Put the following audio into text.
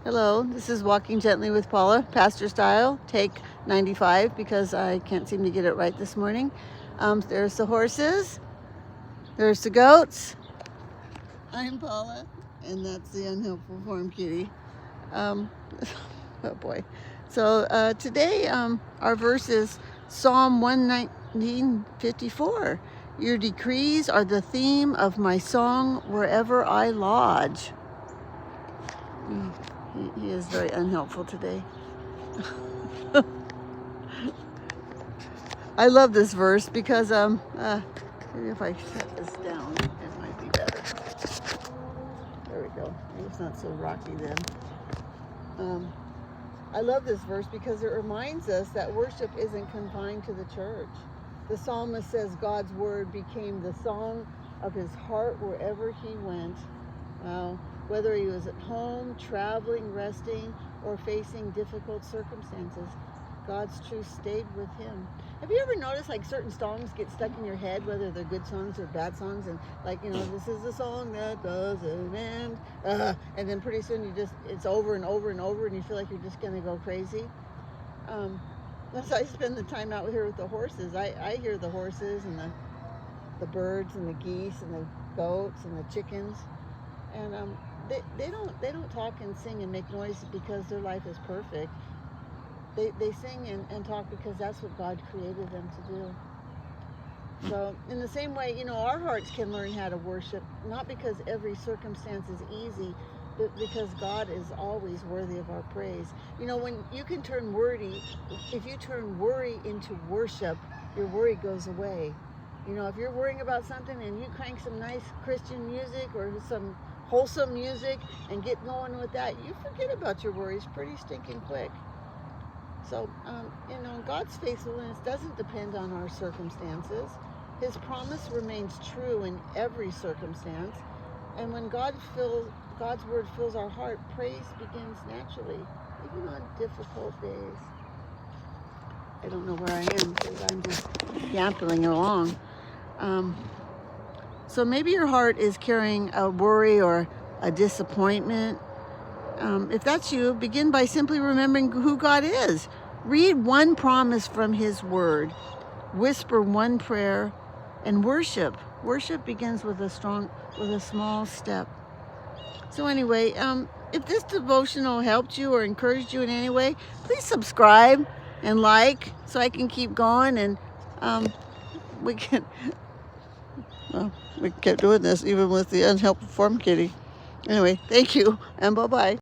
Hello, this is Walking Gently with Paula, pastor style, take 95 because I can't seem to get it right this morning. There's the horses, there's the goats. I'm Paula, and that's the unhelpful farm kitty. Oh boy. So today our verse is Psalm 119:54. Your decrees are the theme of my song wherever I lodge. He is very unhelpful today. I love this verse because maybe if I shut this down, it might be better. There we go. Maybe it's not so rocky then. I love this verse because it reminds us that worship isn't confined to the church. The psalmist says God's word became the song of his heart wherever he went. Wow. Whether he was at home, traveling, resting, or facing difficult circumstances, God's truth stayed with him. Have you ever noticed like certain songs get stuck in your head, whether they're good songs or bad songs, and like, you know, this is the song that doesn't end, and then pretty soon it's over and over and over, and you feel like you're just gonna go crazy. That's how I spend the time out here with the horses. I hear the horses and the birds and the geese and the goats and the chickens, and they don't talk and sing and make noise because their life is perfect. They sing and talk because that's what God created them to do. So in the same way, you know, our hearts can learn how to worship, not because every circumstance is easy, but because God is always worthy of our praise. You know, when you can turn worry, if you turn worry into worship, your worry goes away. You know, if you're worrying about something and you crank some nice Christian music or some wholesome music and get going with that, you forget about your worries pretty stinking quick. So, you know, God's faithfulness doesn't depend on our circumstances. His promise remains true in every circumstance. And when God's word fills our heart, praise begins naturally, even on difficult days. I don't know where I am because I'm just yapping along. So maybe your heart is carrying a worry or a disappointment. If that's you, begin by simply remembering who God is. Read one promise from his word, whisper one prayer, and worship. Worship begins with a small step. So anyway, if this devotional helped you or encouraged you in any way, please subscribe and like so I can keep going, and we kept doing this even with the unhelpful farm kitty. Anyway, thank you, and bye-bye.